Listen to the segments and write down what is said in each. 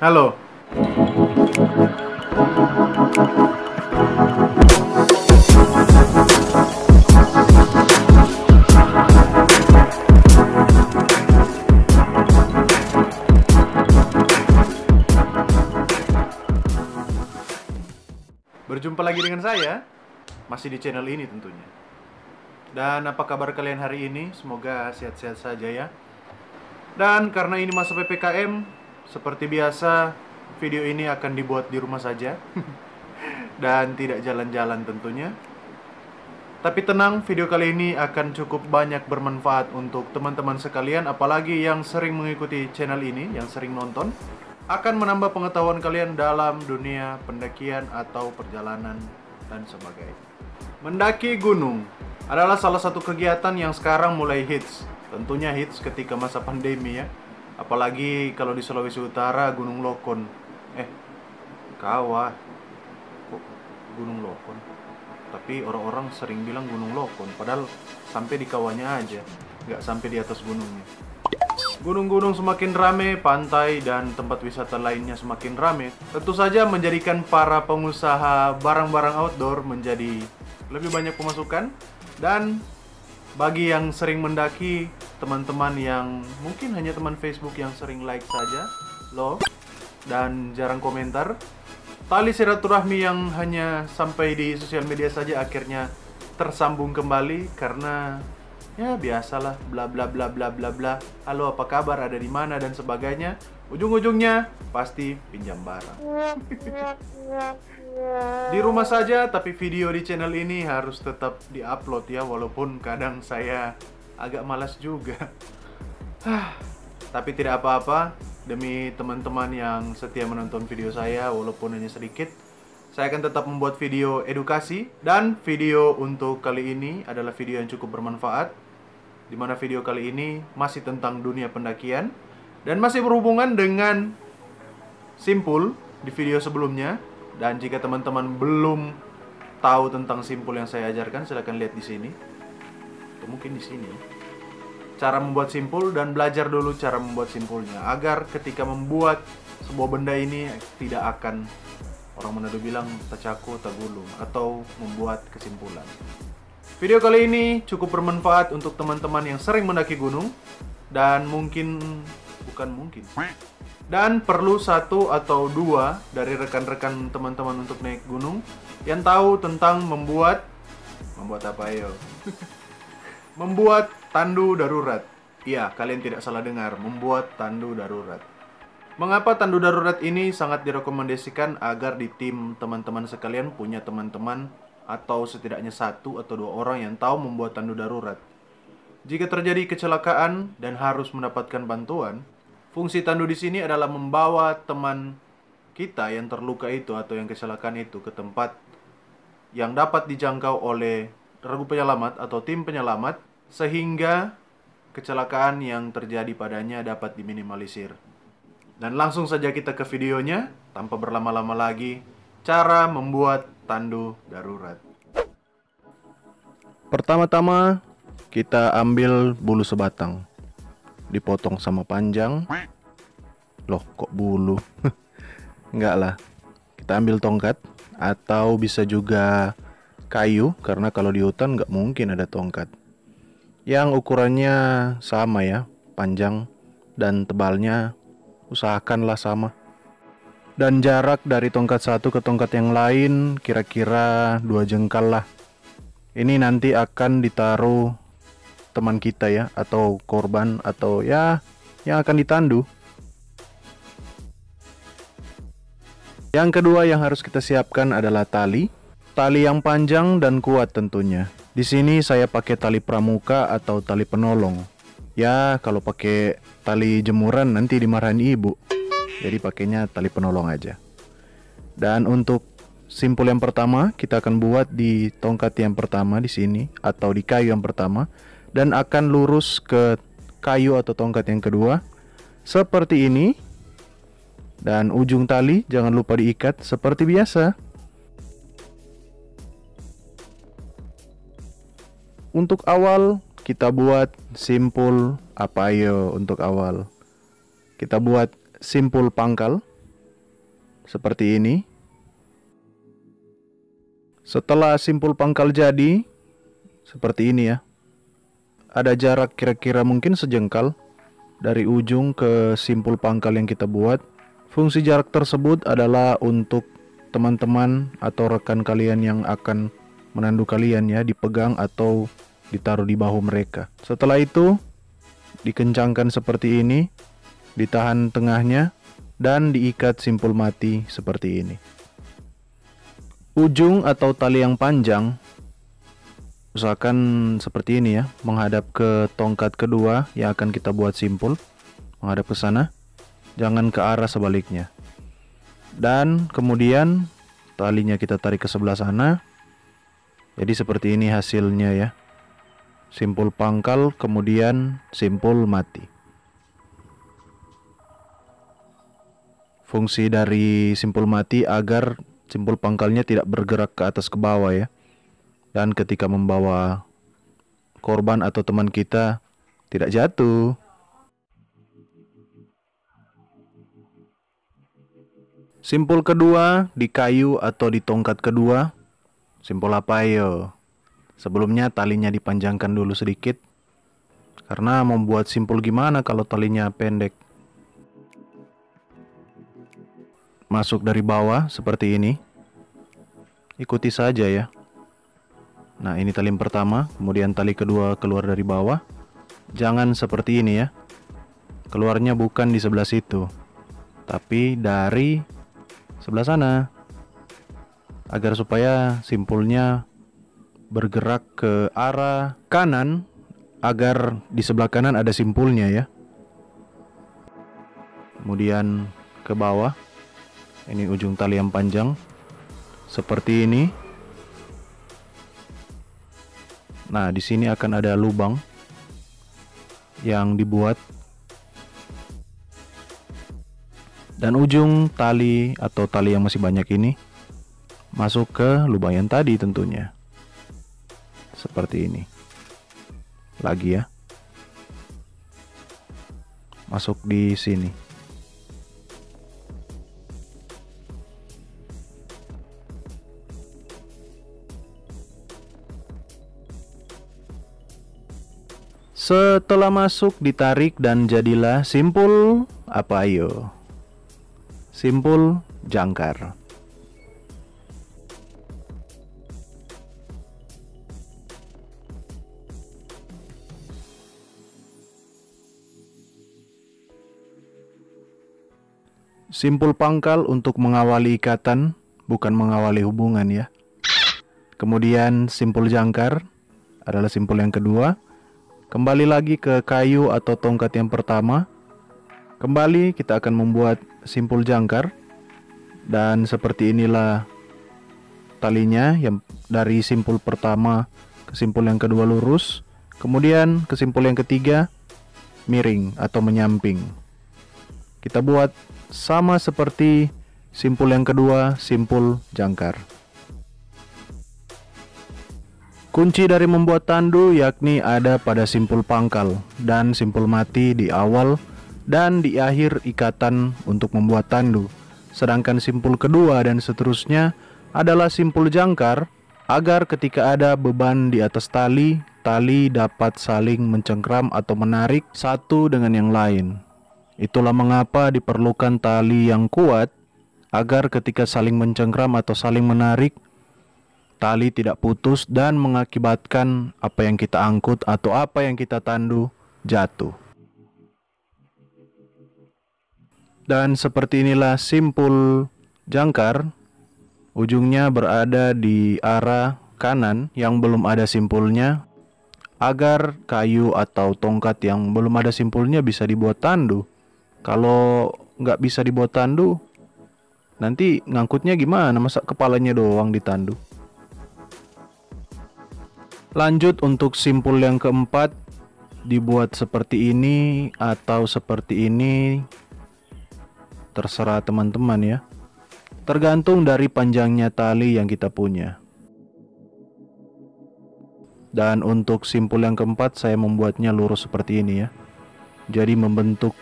Halo. Berjumpa lagi dengan saya, masih di channel ini tentunya. Dan apa kabar kalian hari ini? Semoga sehat-sehat saja ya. Dan karena ini masa PPKM, seperti biasa, video ini akan dibuat di rumah saja. Dan tidak jalan-jalan tentunya. Tapi tenang, video kali ini akan cukup banyak bermanfaat untuk teman-teman sekalian, apalagi yang sering mengikuti channel ini, yang sering nonton. Akan menambah pengetahuan kalian dalam dunia pendakian atau perjalanan dan sebagainya. Mendaki gunung adalah salah satu kegiatan yang sekarang mulai hits. Tentunya hits ketika masa pandemi ya. Apalagi kalau di Sulawesi Utara, Gunung Lokon. Kawah. Kok Gunung Lokon? Tapi orang-orang sering bilang Gunung Lokon, padahal sampai di kawahnya aja, nggak sampai di atas gunungnya. Gunung-gunung semakin rame, pantai dan tempat wisata lainnya semakin rame. Tentu saja menjadikan para pengusaha barang-barang outdoor menjadi lebih banyak pemasukan. Dan bagi yang sering mendaki, teman-teman yang mungkin hanya teman Facebook yang sering like saja, dan jarang komentar, tali silaturahmi yang hanya sampai di sosial media saja akhirnya tersambung kembali karena ya biasalah, bla bla bla bla bla bla. Halo, apa kabar, ada di mana dan sebagainya. Ujung-ujungnya pasti pinjam barang. Di rumah saja, tapi video di channel ini harus tetap diupload ya, walaupun kadang saya agak malas juga. Tapi tidak apa-apa, demi teman-teman yang setia menonton video saya walaupun hanya sedikit, saya akan tetap membuat video edukasi. Dan video untuk kali ini adalah video yang cukup bermanfaat, dimana video kali ini masih tentang dunia pendakian dan masih berhubungan dengan simpul di video sebelumnya. Dan jika teman-teman belum tahu tentang simpul yang saya ajarkan, silahkan lihat di sini atau mungkin di sini cara membuat simpul, dan belajar dulu cara membuat simpulnya agar ketika membuat sebuah benda ini tidak akan, orang Manado bilang, tacaku tagulung, atau membuat kesimpulan. Video kali ini cukup bermanfaat untuk teman-teman yang sering mendaki gunung dan dan perlu satu atau dua dari rekan-rekan teman-teman untuk naik gunung yang tahu tentang membuat apa ayo? Membuat tandu darurat. Iya, kalian tidak salah dengar, membuat tandu darurat. Mengapa tandu darurat ini sangat direkomendasikan agar di tim teman-teman sekalian punya teman-teman atau setidaknya satu atau dua orang yang tahu membuat tandu darurat. Jika terjadi kecelakaan dan harus mendapatkan bantuan, fungsi tandu di sini adalah membawa teman kita yang terluka itu atau yang kecelakaan itu ke tempat yang dapat dijangkau oleh regu penyelamat atau tim penyelamat, sehingga kecelakaan yang terjadi padanya dapat diminimalisir. Dan langsung saja kita ke videonya, tanpa berlama-lama lagi, cara membuat tandu darurat. Pertama-tama, kita ambil bulu sebatang, dipotong sama panjang. Loh, kok bulu? Enggak lah. Kita ambil tongkat, atau bisa juga kayu, karena kalau di hutan nggak mungkin ada tongkat. Yang ukurannya sama ya, panjang dan tebalnya usahakanlah sama. Dan jarak dari tongkat satu ke tongkat yang lain kira-kira 2 jengkal lah. Ini nanti akan ditaruh teman kita ya, atau korban, atau ya yang akan ditandu. Yang kedua yang harus kita siapkan adalah tali. Tali yang panjang dan kuat tentunya. Di sini saya pakai tali pramuka atau tali penolong. Ya, kalau pakai tali jemuran nanti dimarahin ibu. Jadi pakainya tali penolong aja. Dan untuk simpul yang pertama, kita akan buat di tongkat yang pertama di sini atau di kayu yang pertama, dan akan lurus ke kayu atau tongkat yang kedua seperti ini. Dan ujung tali jangan lupa diikat seperti biasa. Untuk awal kita buat simpul apa ayo untuk awal. Kita buat simpul pangkal seperti ini. Setelah simpul pangkal jadi seperti ini ya, ada jarak kira-kira mungkin sejengkal dari ujung ke simpul pangkal yang kita buat. Fungsi jarak tersebut adalah untuk teman-teman atau rekan kalian yang akan menandu kalian ya, dipegang atau ditaruh di bahu mereka. Setelah itu dikencangkan seperti ini, ditahan tengahnya, dan diikat simpul mati seperti ini. Ujung atau tali yang panjang usahakan seperti ini ya, menghadap ke tongkat kedua yang akan kita buat simpul, menghadap ke sana, jangan ke arah sebaliknya. Dan kemudian talinya kita tarik ke sebelah sana. Jadi seperti ini hasilnya ya, simpul pangkal kemudian simpul mati. Fungsi dari simpul mati agar simpul pangkalnya tidak bergerak ke atas ke bawah ya, dan ketika membawa korban atau teman kita tidak jatuh. Simpul kedua di kayu atau di tongkat kedua, simpul apa yo? Sebelumnya talinya dipanjangkan dulu sedikit, karena membuat simpul gimana kalau talinya pendek. Masuk dari bawah seperti ini, ikuti saja ya. Nah, ini tali pertama, kemudian tali kedua keluar dari bawah. Jangan seperti ini ya, keluarnya bukan di sebelah situ, tapi dari sebelah sana, agar supaya simpulnya bergerak ke arah kanan, agar di sebelah kanan ada simpulnya ya. Kemudian ke bawah, ini ujung tali yang panjang seperti ini. Nah, di sini akan ada lubang yang dibuat, dan ujung tali atau tali yang masih banyak ini masuk ke lubang yang tadi tentunya. Seperti ini. Lagi ya. Masuk di sini. Setelah masuk ditarik dan jadilah simpul apa ayo? Simpul jangkar. Simpul pangkal untuk mengawali ikatan, bukan mengawali hubungan ya. Kemudian simpul jangkar adalah simpul yang kedua. Kembali lagi ke kayu atau tongkat yang pertama. Kembali kita akan membuat simpul jangkar. Dan seperti inilah talinya, yang dari simpul pertama ke simpul yang kedua lurus. Kemudian ke simpul yang ketiga miring atau menyamping. Kita buat sama seperti simpul yang kedua, simpul jangkar. Kunci dari membuat tandu yakni ada pada simpul pangkal dan simpul mati di awal dan di akhir ikatan untuk membuat tandu. Sedangkan simpul kedua dan seterusnya adalah simpul jangkar agar ketika ada beban di atas tali, tali dapat saling mencengkram atau menarik satu dengan yang lain. Itulah mengapa diperlukan tali yang kuat agar ketika saling mencengkram atau saling menarik, tali tidak putus dan mengakibatkan apa yang kita angkut atau apa yang kita tandu jatuh. Dan seperti inilah simpul jangkar, ujungnya berada di arah kanan yang belum ada simpulnya, agar kayu atau tongkat yang belum ada simpulnya bisa dibuat tandu. Kalau nggak bisa dibuat tandu, nanti ngangkutnya gimana? Masa kepalanya doang ditandu? Lanjut untuk simpul yang keempat, dibuat seperti ini atau seperti ini, terserah teman-teman ya, tergantung dari panjangnya tali yang kita punya. Dan untuk simpul yang keempat saya membuatnya lurus seperti ini ya, jadi membentuk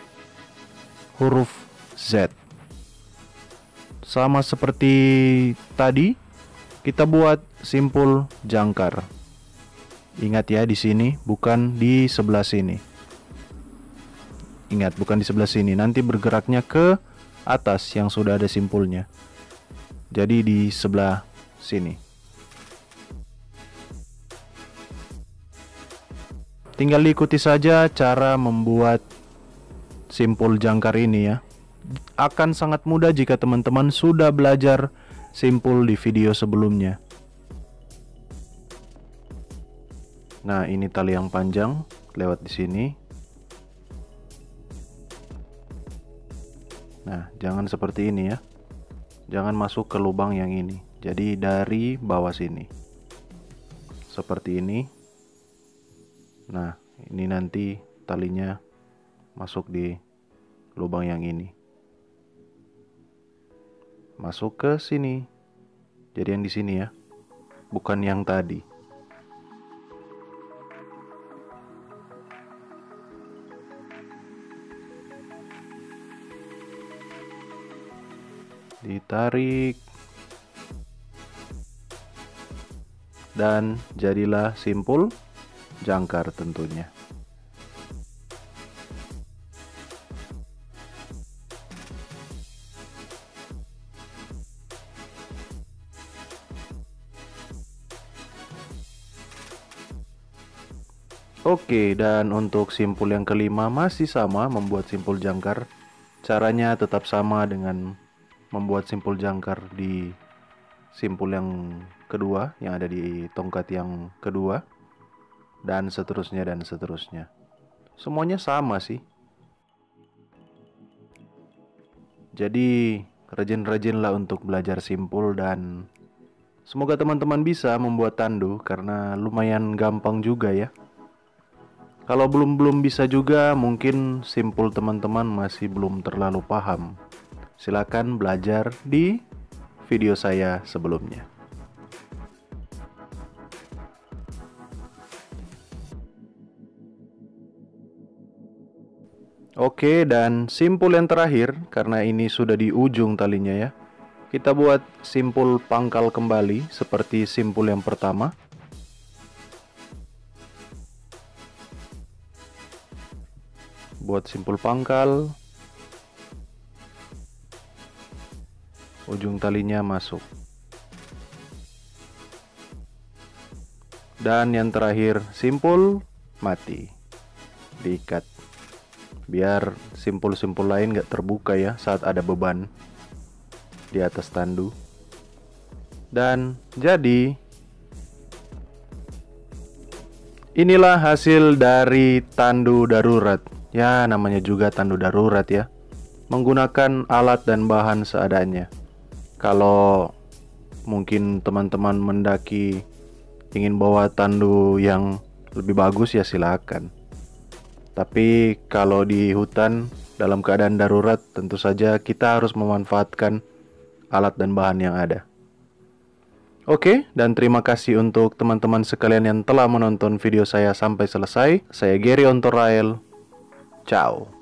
huruf Z sama seperti tadi, kita buat simpul jangkar. Ingat ya, di sini bukan di sebelah sini. Ingat, bukan di sebelah sini. Nanti bergeraknya ke atas yang sudah ada simpulnya. Jadi di sebelah sini. Tinggal diikuti saja cara membuat simpul jangkar ini ya. Akan sangat mudah jika teman-teman sudah belajar simpul di video sebelumnya. Nah, ini tali yang panjang lewat di sini. Nah, jangan seperti ini ya. Jangan masuk ke lubang yang ini. Jadi dari bawah sini. Seperti ini. Nah, ini nanti talinya masuk di lubang yang ini. Masuk ke sini. Jadi yang di sini ya. Bukan yang tadi. Ditarik. Dan jadilah simpul jangkar tentunya. Oke, dan untuk simpul yang kelima masih sama membuat simpul jangkar. Caranya tetap sama dengan membuat simpul jangkar di simpul yang kedua yang ada di tongkat yang kedua, dan seterusnya dan seterusnya. Semuanya sama sih. Jadi rajin-rajinlah untuk belajar simpul, dan semoga teman-teman bisa membuat tandu karena lumayan gampang juga ya. Kalau belum bisa juga, mungkin simpul teman-teman masih belum terlalu paham. Silakan belajar di video saya sebelumnya. Oke, dan simpul yang terakhir, karena ini sudah di ujung talinya ya, kita buat simpul pangkal kembali seperti simpul yang pertama. Buat simpul pangkal, ujung talinya masuk. Dan yang terakhir, simpul mati. Diikat. Biar simpul-simpul lain gak terbuka ya saat ada beban di atas tandu. Dan jadi, inilah hasil dari tandu darurat. Ya, namanya juga tandu darurat ya. Menggunakan alat dan bahan seadanya. Kalau mungkin teman-teman mendaki ingin bawa tandu yang lebih bagus ya silakan. Tapi kalau di hutan dalam keadaan darurat, tentu saja kita harus memanfaatkan alat dan bahan yang ada. Oke, dan terima kasih untuk teman-teman sekalian yang telah menonton video saya sampai selesai. Saya Gary Ontorael. Ciao.